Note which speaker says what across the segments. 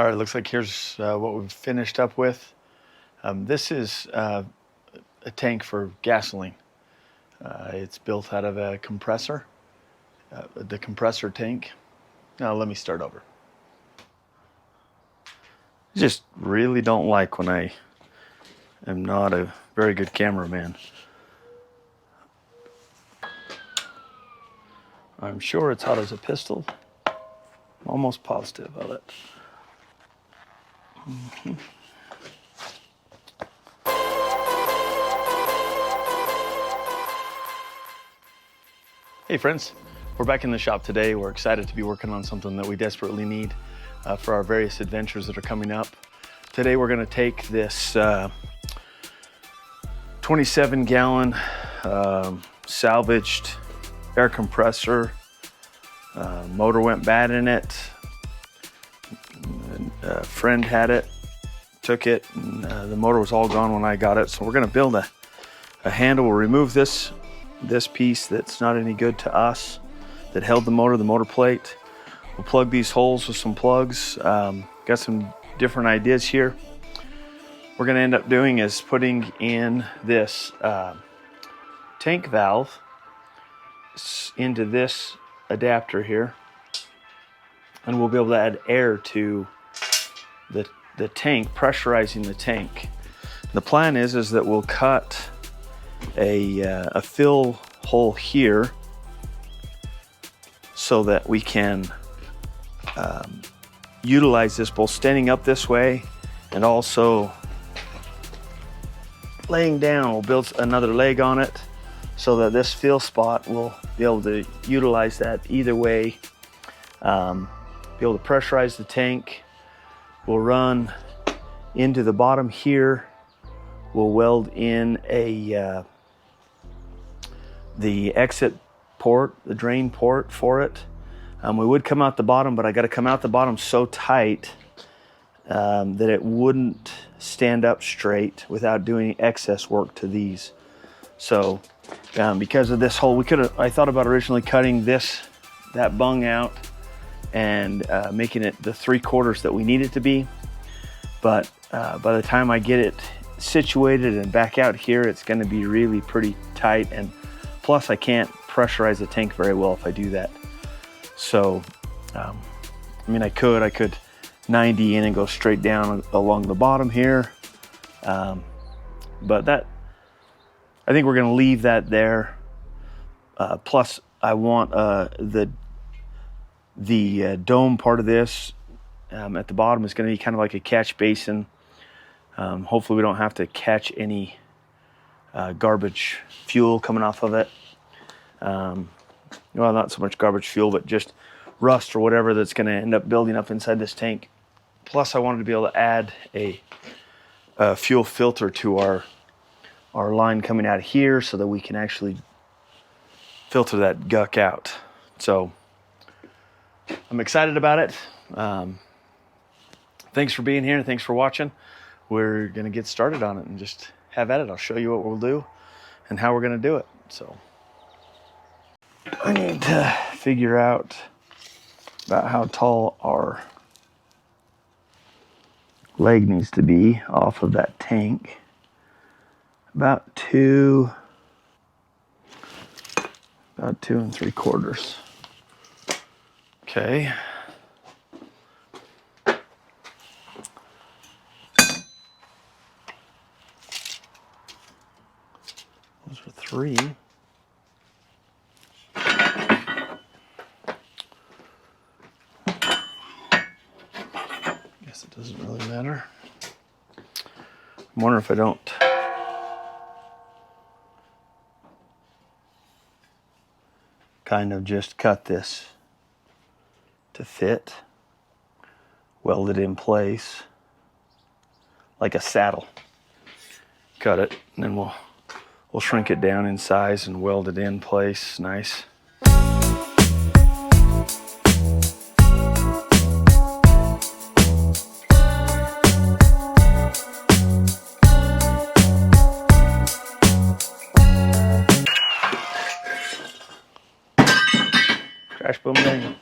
Speaker 1: All right, looks like here's what we've finished up with. This is a tank for gasoline. It's built out of a compressor, the compressor tank. Now let me start over. I just really don't like when I am not a very good cameraman. I'm sure it's hot as a pistol. I'm almost positive of it. Hey friends, we're back in the shop today. We're excited to be working on something that we desperately need for our various adventures that are coming up. Today we're going to take this 27-gallon salvaged air compressor. Motor went bad in it. A friend had it, took it, and the motor was all gone when I got it. So we're going to build a handle. We'll remove this piece that's not any good to us that held the motor plate. We'll plug these holes with some plugs. Got some different ideas here. We're going to end up doing is putting in this tank valve into this adapter here, and we'll be able to add air to the tank, pressurizing the tank. The plan is that we'll cut a fill hole here so that we can utilize this both standing up this way and also laying down. We'll build another leg on it so that this fill spot will be able to utilize that either way. Be able to pressurize the tank. We'll run into the bottom here. We'll weld in the exit port, the drain port for it. We would come out the bottom, but I got to come out the bottom so tight that it wouldn't stand up straight without doing excess work to these. So because of this hole, I thought about originally cutting that bung out and making it the 3/4 that we need it to be. But by the time I get it situated and back out here, it's going to be really pretty tight, and plus I can't pressurize the tank very well if I do that. So I mean, I could 90 in and go straight down along the bottom here, but that, I think we're going to leave that there. Plus I want the dome part of this at the bottom is going to be kind of like a catch basin. Hopefully we don't have to catch any garbage fuel coming off of it. Well, not so much garbage fuel, but just rust or whatever that's going to end up building up inside this tank. Plus I wanted to be able to add a fuel filter to our line coming out here so that we can actually filter that guck out. So I'm excited about it. Thanks for being here and thanks for watching. We're going to get started on it and just have at it. I'll show you what we'll do and how we're going to do it. So I need to figure out about how tall our leg needs to be off of that tank. About 2 3/4. Okay. Those are 3. Guess it doesn't really matter. I'm wondering if I don't kind of just cut this to fit, weld it in place like a saddle. Cut it, and then we'll shrink it down in size and weld it in place nice. Crash, boom, bang.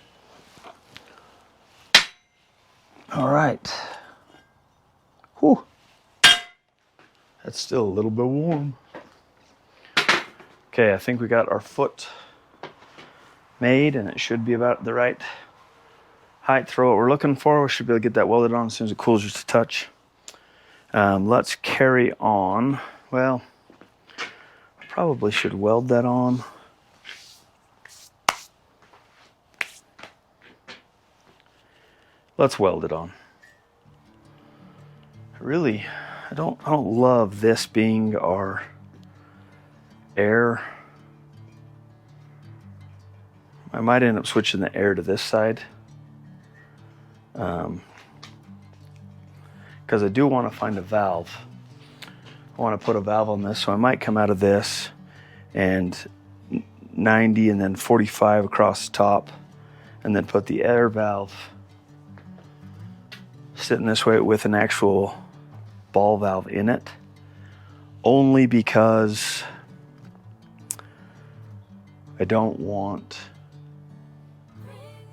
Speaker 1: All right. Whew. That's still a little bit warm. Okay, I think we got our foot made, and it should be about the right height for what we're looking for. We should be able to get that welded on as soon as it cools just a touch. Let's carry on. Well, I probably should weld that on. Let's weld it on. Really, I don't love this being our air. I might end up switching the air to this side. Because I do want to find a valve. I want to put a valve on this, so I might come out of this and 90 and then 45 across the top, and then put the air valve sitting this way with an actual ball valve in it, only because I don't want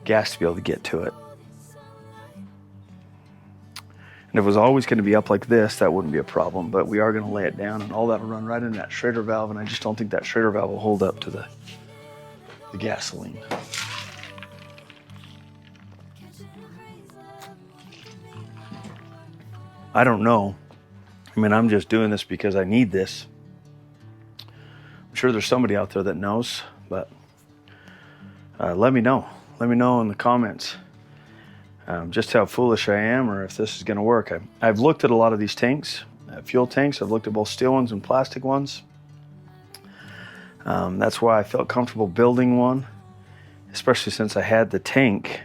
Speaker 1: gas to be able to get to it. And if it was always going to be up like this, that wouldn't be a problem, but we are going to lay it down, and all that will run right into that Schrader valve, and I just don't think that Schrader valve will hold up to the gasoline. I don't know. I mean, I'm just doing this because I need this. I'm sure there's somebody out there that knows, but let me know. Let me know in the comments just how foolish I am, or if this is going to work. I've looked at a lot of these tanks, fuel tanks. I've looked at both steel ones and plastic ones. That's why I felt comfortable building one, especially since I had the tank.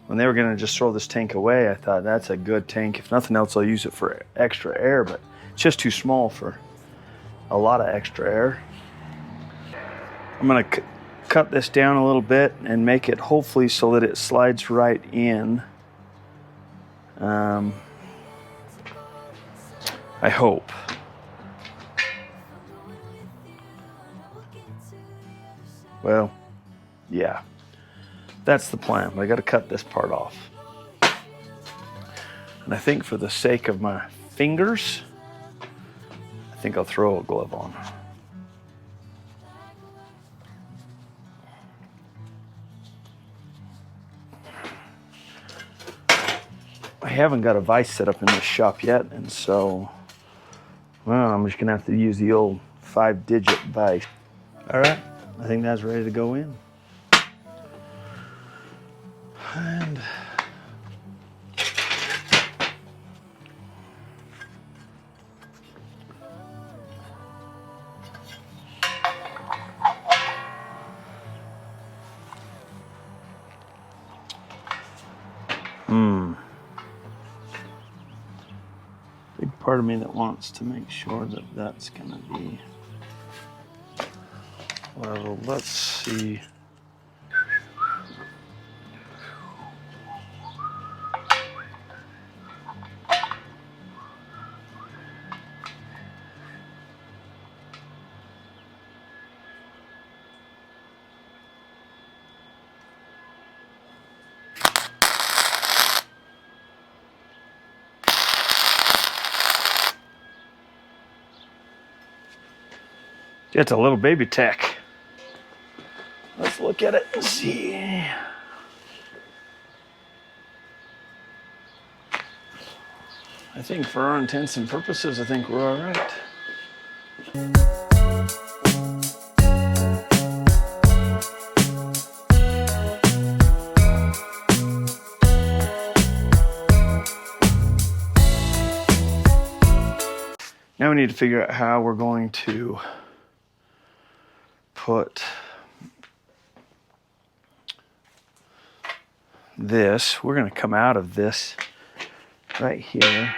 Speaker 1: When they were going to just throw this tank away, I thought that's a good tank. If nothing else, I'll use it for extra air, but it's just too small for a lot of extra air. I'm going to cut this down a little bit and make it hopefully so that it slides right in. I hope. Well, yeah. That's the plan, but I got to cut this part off. And I think for the sake of my fingers, I think I'll throw a glove on. I haven't got a vise set up in this shop yet, and so, well, I'm just gonna have to use the old 5-digit vise. All right, I think that's ready to go in. And big part of me that wants to make sure that that's gonna be, well, let's see. It's a little baby tech. Let's look at it and see. I think for our intents and purposes, I think we're all right. Now we need to figure out how we're going to put this. We're going to come out of this right here.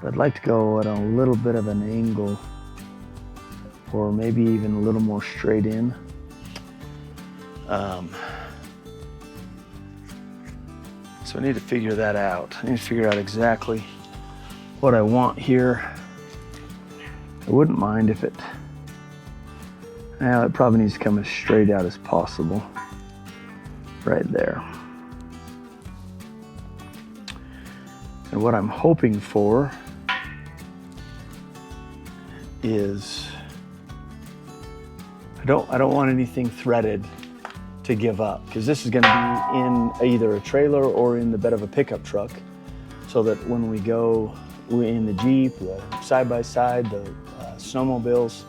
Speaker 1: I'd like to go at a little bit of an angle, or maybe even a little more straight in. So I need to figure that out. I need to figure out exactly what I want here. I wouldn't mind if it probably needs to come as straight out as possible. Right there. And what I'm hoping for is I don't want anything threaded to give up, because this is going to be in either a trailer or in the bed of a pickup truck, so that when we go in the Jeep, the side-by-side, the snowmobiles,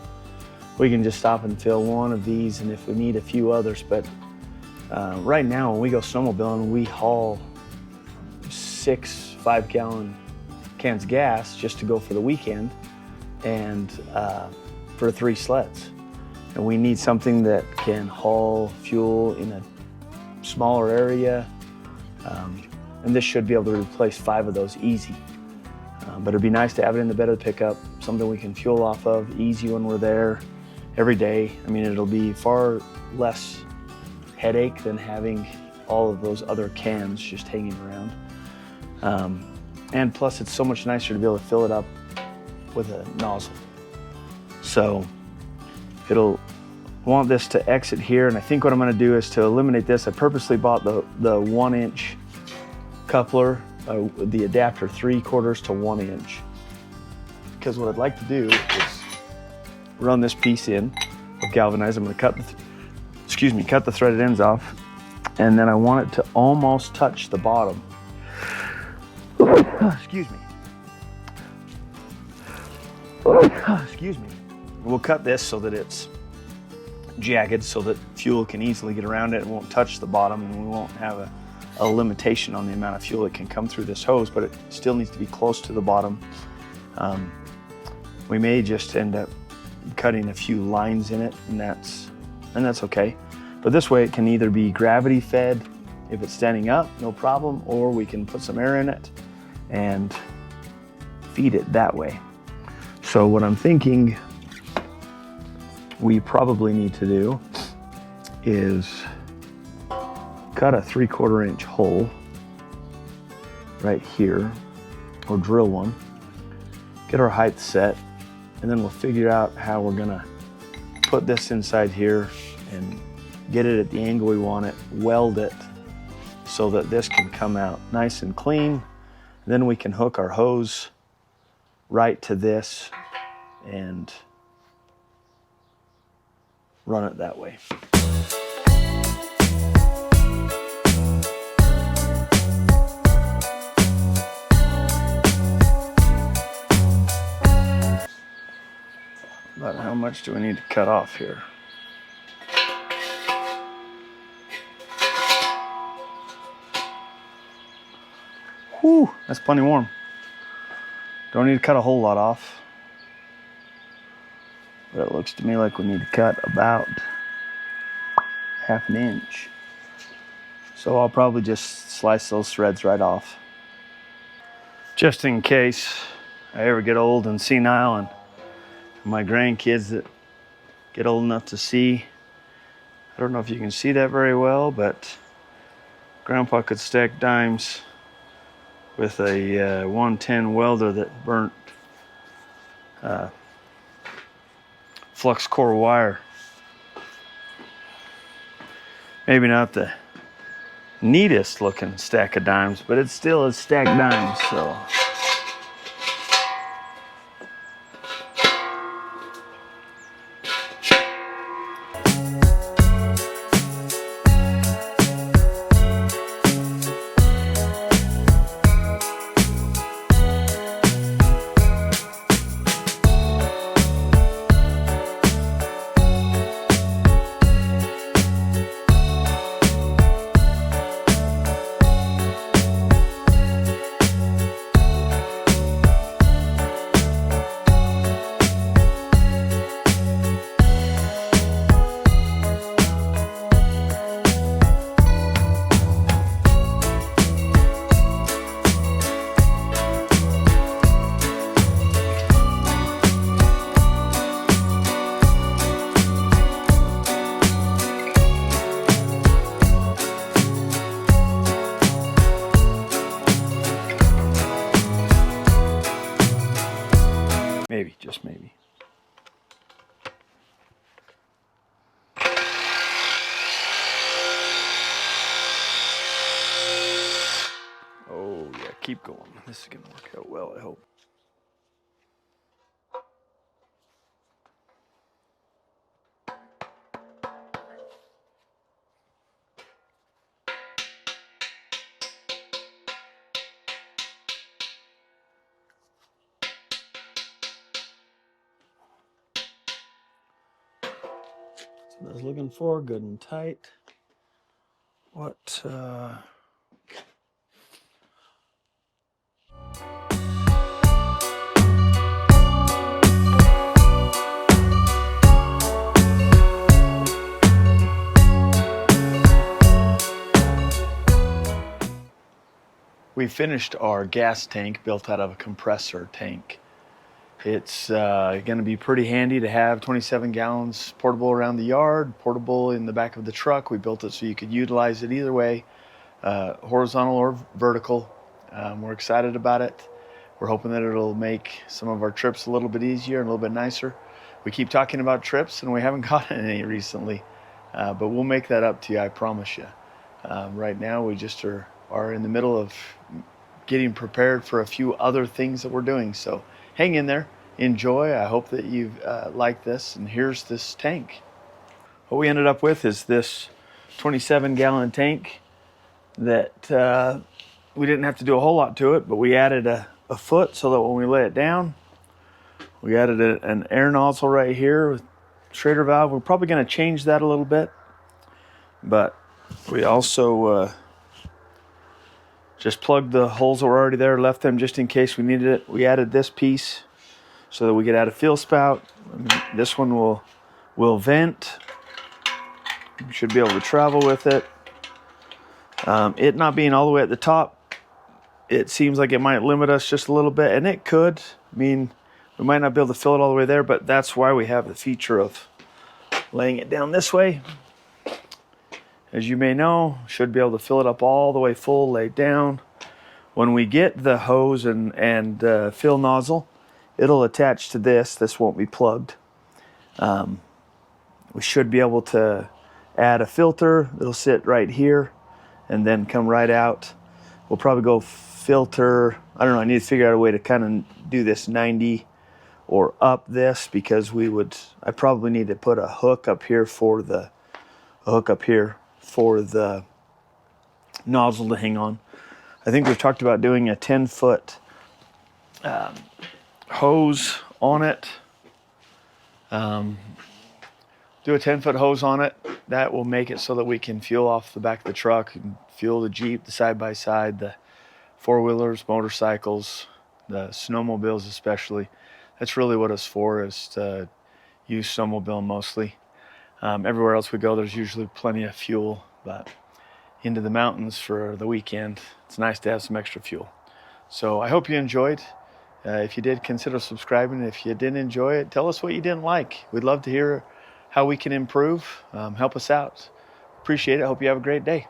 Speaker 1: we can just stop and fill one of these, and if we need a few others. But right now when we go snowmobiling, we haul 6 5-gallon cans of gas just to go for the weekend and for 3 sleds. And we need something that can haul fuel in a smaller area, and this should be able to replace 5 of those easy. But it'd be nice to have it in the bed of the pickup, something we can fuel off of, easy when we're there every day. I mean, it'll be far less headache than having all of those other cans just hanging around. And plus, it's so much nicer to be able to fill it up with a nozzle. So it'll want this to exit here, and I think what I'm going to do is to eliminate this. I purposely bought the 1-inch coupler, the adapter 3/4 to 1 inch, because what I'd like to do is run this piece in of galvanized. I'm going to cut the threaded ends off, and then I want it to almost touch the bottom. Excuse me. Excuse me. We'll cut this so that it's jagged, so that fuel can easily get around it. It won't touch the bottom, and we won't have a limitation on the amount of fuel that can come through this hose, but it still needs to be close to the bottom. We may just end up cutting a few lines in it, and that's okay. But this way it can either be gravity fed if it's standing up, no problem, or we can put some air in it and feed it that way. So what I'm thinking we probably need to do is cut a 3/4 inch hole right here, or drill one, get our height set, and then we'll figure out how we're gonna put this inside here and get it at the angle we want it, weld it so that this can come out nice and clean. Then we can hook our hose right to this and run it that way. But how much do we need to cut off here? Whew, that's plenty warm. Don't need to cut a whole lot off, but it looks to me like we need to cut about 1/2 inch. So I'll probably just slice those threads right off. Just in case I ever get old and senile and my grandkids that get old enough to see. I don't know if you can see that very well, but Grandpa could stack dimes with a 110 welder that burnt flux core wire. Maybe not the neatest looking stack of dimes, but it still is stacked dimes, so. keep going. This is gonna work out well, I hope. So that's looking for good and tight. What we finished our gas tank built out of a compressor tank. It's going to be pretty handy to have 27 gallons portable around the yard, portable in the back of the truck. We built it so you could utilize it either way, horizontal or vertical. We're excited about it. We're hoping that it'll make some of our trips a little bit easier and a little bit nicer. We keep talking about trips and we haven't gotten any recently, but we'll make that up to you, I promise you. Right now we just are in the middle of getting prepared for a few other things that we're doing. So hang in there, enjoy. I hope that you like this. And here's this tank. What we ended up with is this 27-gallon tank that we didn't have to do a whole lot to it, but we added a foot so that when we lay it down, we added an air nozzle right here with Schrader valve. We're probably going to change that a little bit, but we also just plugged the holes that were already there, left them just in case we needed it. We added this piece so that we could add a fill spout. This one will vent. You should be able to travel with it. It not being all the way at the top, it seems like it might limit us just a little bit, and it could. I mean, we might not be able to fill it all the way there, but that's why we have the feature of laying it down this way. As you may know, should be able to fill it up all the way full, laid down. When we get the hose and fill nozzle, it'll attach to this. This won't be plugged. We should be able to add a filter. It'll sit right here and then come right out. We'll probably go filter. I don't know. I need to figure out a way to kind of do this 90 or up this, because I probably need to put a hook up here for the nozzle to hang on. I think we've talked about doing a 10-foot hose on it. Do a 10-foot hose on it. That will make it so that we can fuel off the back of the truck and fuel the Jeep, the side-by-side, the four-wheelers, motorcycles, the snowmobiles especially. That's really what it's for, is to use snowmobile mostly. Everywhere else we go, there's usually plenty of fuel, but into the mountains for the weekend, it's nice to have some extra fuel. So I hope you enjoyed. If you did, consider subscribing. If you didn't enjoy it, tell us what you didn't like. We'd love to hear how we can improve. Help us out. Appreciate it. Hope you have a great day.